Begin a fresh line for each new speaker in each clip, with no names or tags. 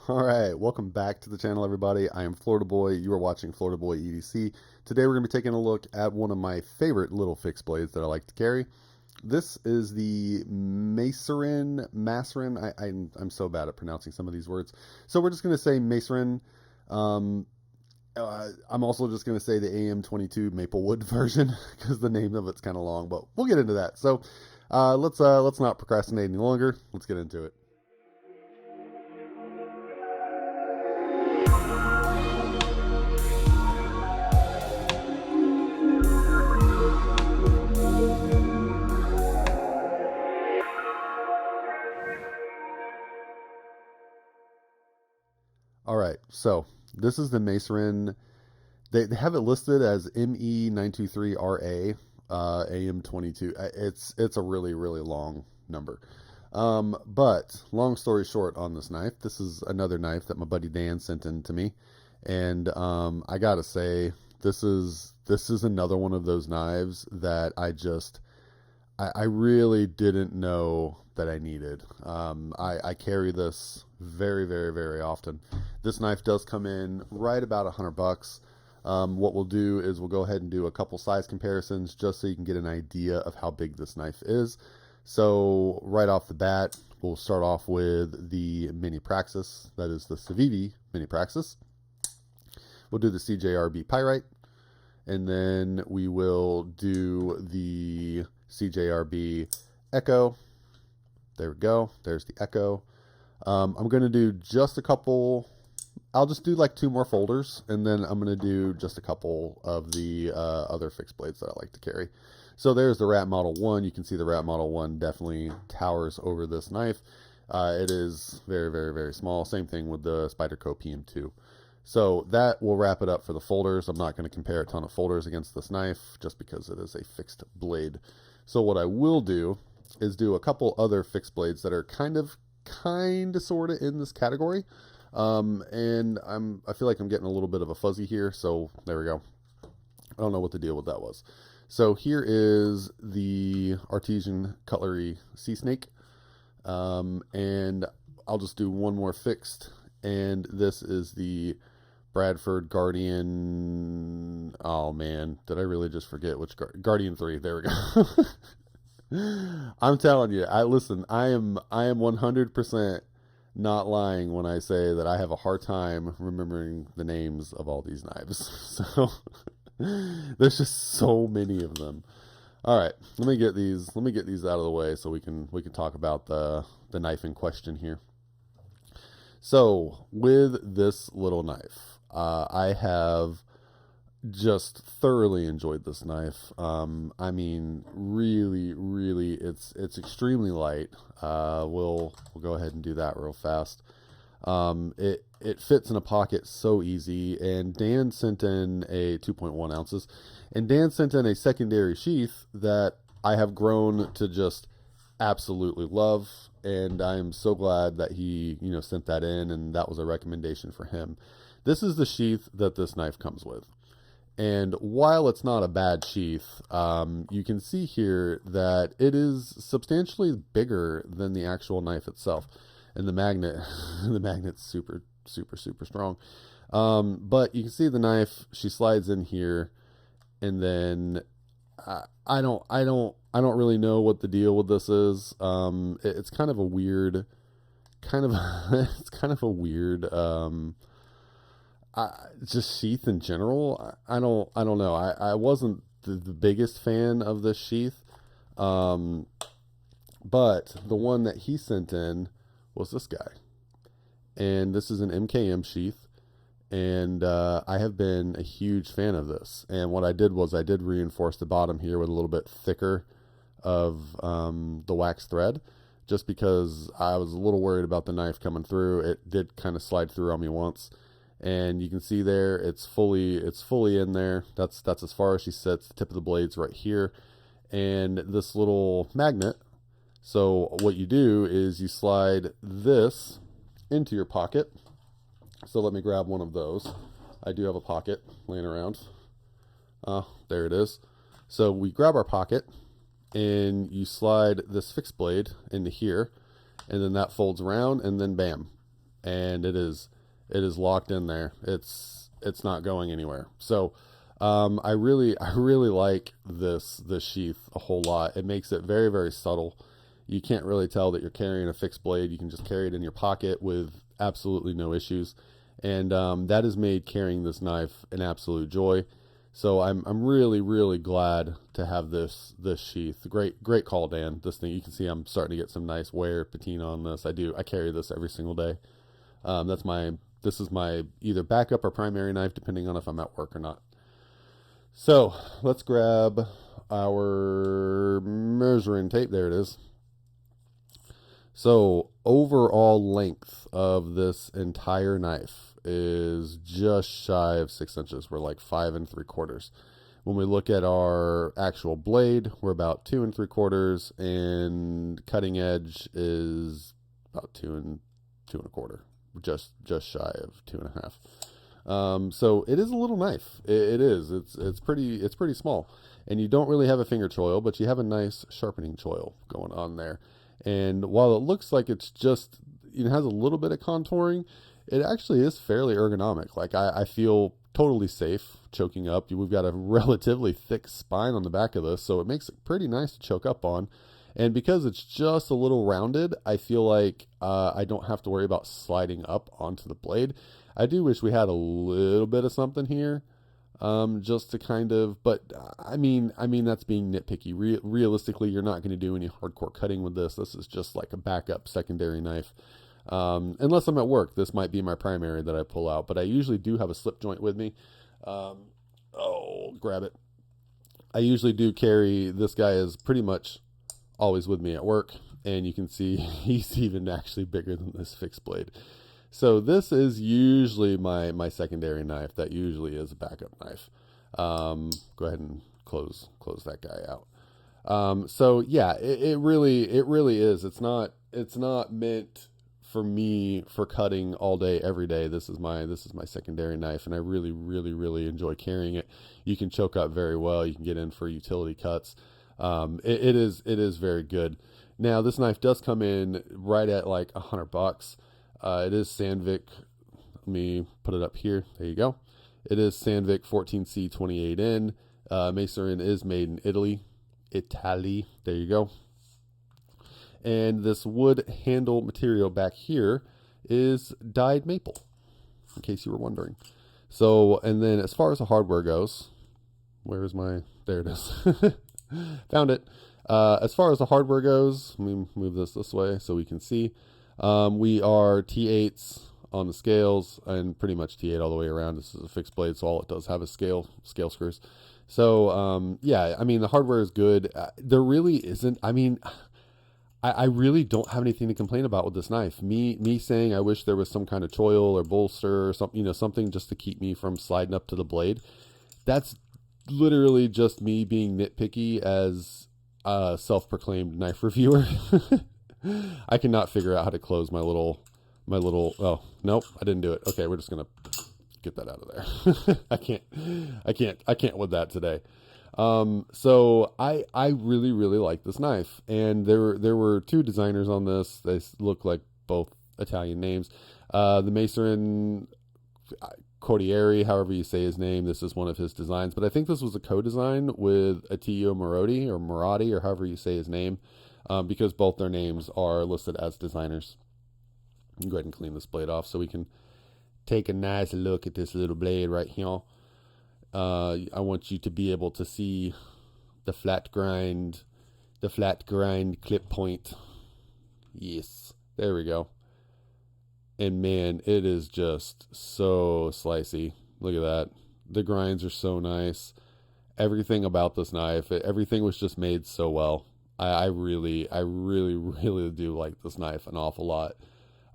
All right, welcome back to the channel, everybody. I am Florida Boy. You are watching Florida Boy EDC. Today we're going to be taking a look at one of my favorite little fixed blades that I like to carry. This is the Maserin. I'm so bad at pronouncing some of these words. So we're just going to say Maserin. Um, I'm also just going to say the AM22 Maplewood version because the name of it's kind of long, but we'll get into that. So let's not procrastinate any longer. Let's get into it. All right, so this is the Maserin. They have it listed as ME923RA AM22. It's a really long number. But long story short on this knife, this is another knife that my buddy Dan sent in to me, and I gotta say this is another one of those knives that I really didn't know that I needed. I carry this very often. This knife does come in right about $100. What we'll do is we'll go ahead and do a couple size comparisons just so you can get an idea of how big this knife is. So right off the bat, we'll start off with the Mini Praxis. That is the Civivi Mini Praxis. We'll do the CJRB Pyrite, and then we will do the CJRB Echo. There we go. There's the Echo. I'm going to do just a couple. I'll just do like 2 more folders, and then I'm going to do just a couple of the other fixed blades that I like to carry. So there's the Rat Model 1. You can see the Rat Model 1 definitely towers over this knife. It is very small. Same thing with the Spyderco PM2. So that will wrap it up for the folders. I'm not going to compare a ton of folders against this knife just because it is a fixed blade. So what I will do is do a couple other fixed blades that are kind of sort of in this category. And I feel like I'm getting a little bit of a fuzzy here. So there we go. I don't know what the deal with that was. So here is the Artesian Cutlery Sea Snake. And I'll just do one more fixed. And this is the Bradford Guardian. Oh man, did I really just forget which Guardian 3? There we go. I'm telling you, I am 100% not lying when I say that I have a hard time remembering the names of all these knives. So there's just so many of them. All right, let me get these out of the way so we can talk about the knife in question here. So with this little knife, I have just thoroughly enjoyed this knife. I mean, really, it's extremely light. We'll go ahead and do that real fast. It fits in a pocket so easy. And Dan sent in a 2.1 ounces, and Dan sent in a secondary sheath that I have grown to just absolutely love. And I'm so glad that he, sent that in, and that was a recommendation for him. This is the sheath that this knife comes with. And while it's not a bad sheath, you can see here that it is substantially bigger than the actual knife itself. And the magnet, the magnet's super strong. But you can see the knife, she slides in here, and then I don't really know what the deal with this is. It's kind of a weird, it's kind of a weird, just sheath in general. I don't know. I wasn't the biggest fan of this sheath. But the one that he sent in was this guy. And this is an MKM sheath. And I have been a huge fan of this. And what I did was I did reinforce the bottom here with a little bit thicker of the wax thread, just because I was a little worried about the knife coming through. It did kind of slide through on me once. And you can see there, it's fully in there. That's as far as she sits. The tip of the blade's right here. And this little magnet. So what you do is you slide this into your pocket. So let me grab one of those. I do have a pocket laying around. There it is. So we grab our pocket, and you slide this fixed blade into here, and then that folds around, and then bam. and it is locked in there. It's not going anywhere. So I really like this sheath a whole lot. It makes it very, very subtle. You can't really tell that you're carrying a fixed blade. You can just carry it in your pocket with absolutely no issues. And that has made carrying this knife an absolute joy. So I'm really, really glad to have this sheath. Great call, Dan. This thing, you can see I'm starting to get some nice wear patina on this. I carry this every single day. This is my either backup or primary knife, depending on if I'm at work or not. So let's grab our measuring tape. There it is. So overall length of this entire knife is just shy of 6 inches. We're like 5 3/4. When we look at our actual blade, we're about 2 3/4, and cutting edge is about 2 1/4. Just shy of 2 1/2. So it is a little knife. It is. It's pretty small, and you don't really have a finger choil, but you have a nice sharpening choil going on there. And while it looks like it has a little bit of contouring, it actually is fairly ergonomic. Like I feel totally safe choking up. We've got a relatively thick spine on the back of this, so it makes it pretty nice to choke up on. And because it's just a little rounded, I feel like I don't have to worry about sliding up onto the blade. I do wish we had a little bit of something here, just to kind of, but I mean that's being nitpicky. Realistically, you're not going to do any hardcore cutting with this. This is just like a backup secondary knife. Unless I'm at work, this might be my primary that I pull out, but I usually do have a slip joint with me. Grab it. I usually do carry, this guy is pretty much always with me at work, and you can see he's even actually bigger than this fixed blade. So this is usually my secondary knife. That usually is a backup knife. Go ahead and close that guy out. So yeah, it really is. It's not meant for me for cutting all day every day. This is my secondary knife, and I really enjoy carrying it. You can choke up very well. You can get in for utility cuts. It is very good. Now this knife does come in right at like $100. It is Sandvik. Let me put it up here. There you go. It is Sandvik 14C 28N. Maserin is made in Italy. There you go. And this wood handle material back here is dyed maple, in case you were wondering. So, and then as far as the hardware goes, there it is. Found it. As far as the hardware goes, let me move this way so we can see. We are T8s on the scales, and pretty much T8 all the way around. This is a fixed blade, so all it does have is scale screws. So, yeah, I mean, the hardware is good. There really isn't, I really don't have anything to complain about with this knife. Me saying I wish there was some kind of choil or bolster or something, something just to keep me from sliding up to the blade. That's literally just me being nitpicky as a self-proclaimed knife reviewer. I cannot figure out how to close my little, oh, nope, I didn't do it. Okay, we're just going to get that out of there. I can't with that today. So I really like this knife, and there were two designers on this. They look like both Italian names. The Maserin Cordieri, however you say his name, this is one of his designs, but I think this was a co-design with Attilio Marotti, or however you say his name, because both their names are listed as designers. Go ahead and clean this blade off so we can take a nice look at this little blade right here. I want you to be able to see the flat grind clip point. Yes, there we go. And man, it is just so slicey. Look at that. The grinds are so nice. Everything about this knife, everything was just made so well. I really do like this knife an awful lot.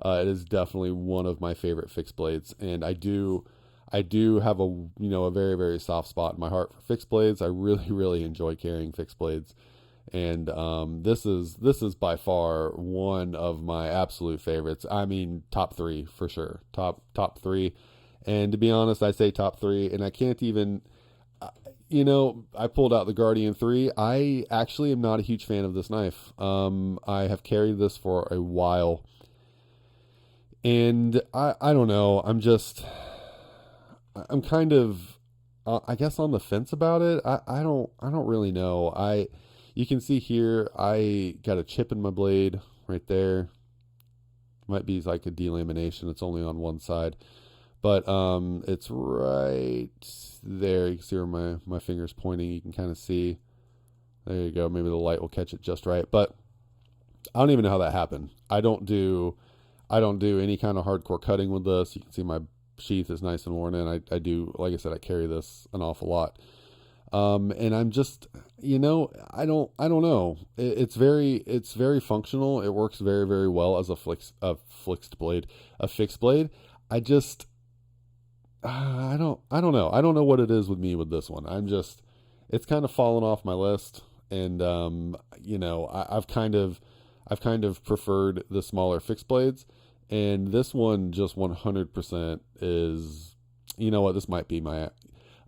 It is definitely one of my favorite fixed blades, and I do have a very soft spot in my heart for fixed blades. I really enjoy carrying fixed blades, and this is by far one of my absolute favorites. I mean, top three for sure. Top three, and to be honest, I say top three, and I can't even. I pulled out the Guardian 3. I actually am not a huge fan of this knife. I have carried this for a while. And I don't know. I'm kind of, I guess on the fence about it. I don't really know. You can see here, I got a chip in my blade right there. Might be like a delamination. It's only on one side, but it's right there. You can see where my finger's pointing. You can kind of see. There you go. Maybe the light will catch it just right. But I don't even know how that happened. I don't do any kind of hardcore cutting with this. You can see my sheath is nice and worn in. I do, like I said, I carry this an awful lot. And I'm just, I don't know. It's very functional. It works very, very well as a fixed blade, a fixed blade. I just, I don't know. I don't know what it is with me with this one. It's kind of fallen off my list. And, I've kind of preferred the smaller fixed blades. And this one just 100% is, you know what, this might be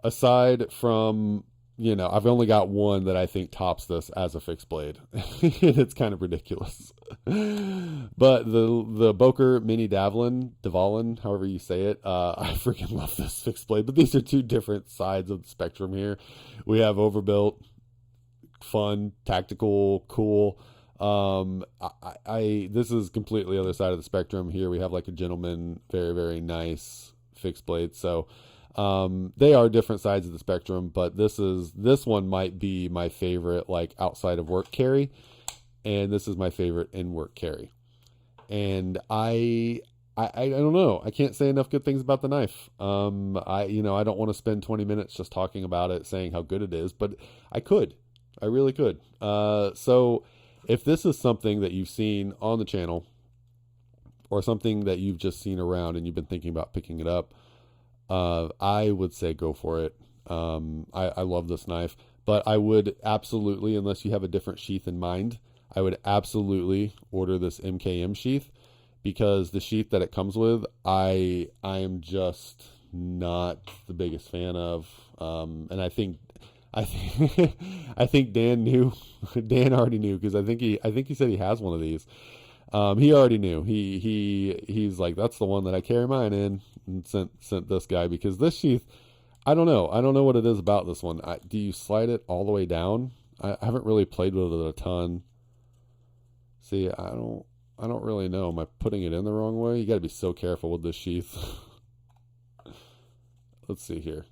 aside from, I've only got one that I think tops this as a fixed blade. It's kind of ridiculous. But the Boker Mini Davalin, however you say it, I freaking love this fixed blade. But these are two different sides of the spectrum here. We have overbuilt, fun, tactical, cool. This is completely other side of the spectrum. Here we have like a gentleman, very, very nice fixed blade. So, they are different sides of the spectrum, but this one might be my favorite, like outside of work carry. And this is my favorite in work carry. And I don't know. I can't say enough good things about the knife. I don't want to spend 20 minutes just talking about it, saying how good it is, but I really could. So if this is something that you've seen on the channel or something that you've just seen around and you've been thinking about picking it up, I would say go for it. I love this knife, but I would absolutely, unless you have a different sheath in mind, I would absolutely order this MKM sheath, because the sheath that it comes with, I am just not the biggest fan of. And I think I think Dan knew. Dan already knew, because I think he said he has one of these. He already knew. He's like, that's the one that I carry mine in, and sent this guy, because this sheath, I don't know what it is about this one. Do you slide it all the way down? I haven't really played with it a ton. See, I don't really know. Am I putting it in the wrong way? You got to be so careful with this sheath. Let's see here.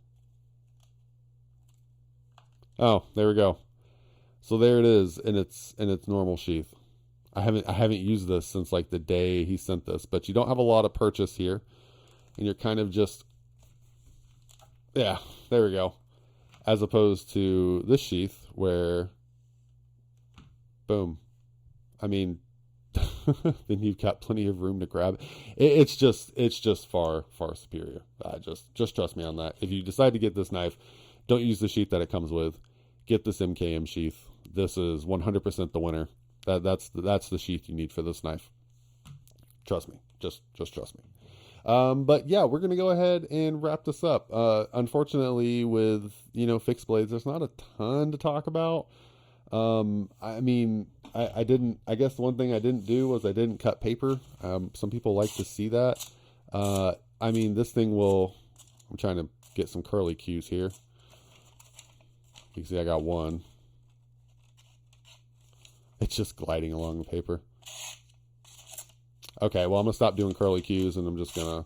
Oh, there we go. So there it is in its normal sheath. I haven't used this since like the day he sent this, but you don't have a lot of purchase here, and you're kind of just, yeah, there we go. As opposed to this sheath where, boom. I mean, then you've got plenty of room to grab. It's just far, far superior. Just trust me on that. If you decide to get this knife, don't use the sheath that it comes with. Get this MKM sheath. This is 100% the winner. That's the sheath you need for this knife. Trust me. Just trust me. But yeah, we're gonna go ahead and wrap this up. Unfortunately, with fixed blades, there's not a ton to talk about. I mean, I didn't. I guess the one thing I didn't do was I didn't cut paper. Some people like to see that. I mean, this thing will. I'm trying to get some curly cues here. You can see I got one. It's just gliding along the paper. Okay, well, I'm going to stop doing curly cues, and I'm just going to...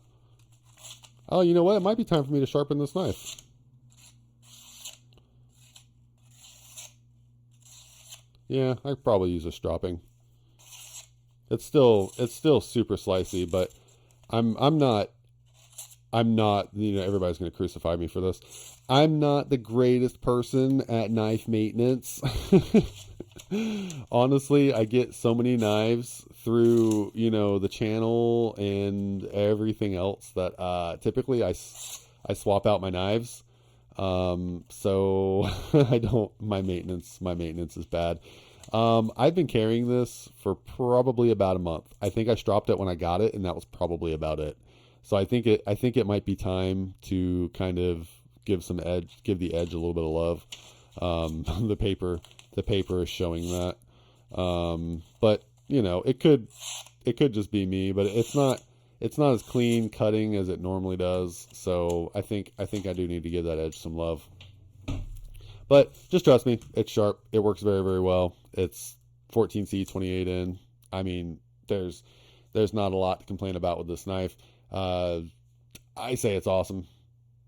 Oh, you know what? It might be time for me to sharpen this knife. Yeah, I could probably use a stropping. It's still super slicey, but I'm not, everybody's going to crucify me for this. I'm not the greatest person at knife maintenance. Honestly, I get so many knives through, the channel and everything else that typically I swap out my knives. So my maintenance is bad. I've been carrying this for probably about a month. I think I stropped it when I got it, and that was probably about it. So I think it might be time to kind of give the edge a little bit of love. The paper is showing that. But it could just be me, but it's not, it's not as clean cutting as it normally does. So I think I do need to give that edge some love. But just trust me, it's sharp. It works very, very well. It's 14C, 28N. I mean, there's not a lot to complain about with this knife. I say it's awesome.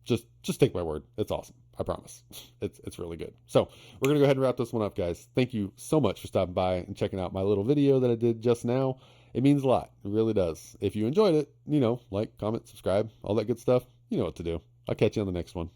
Just take my word. It's awesome. I promise. It's really good. So we're gonna go ahead and wrap this one up, guys. Thank you so much for stopping by and checking out my little video that I did just now. It means a lot. It really does. If you enjoyed it, like, comment, subscribe, all that good stuff. You know what to do. I'll catch you on the next one.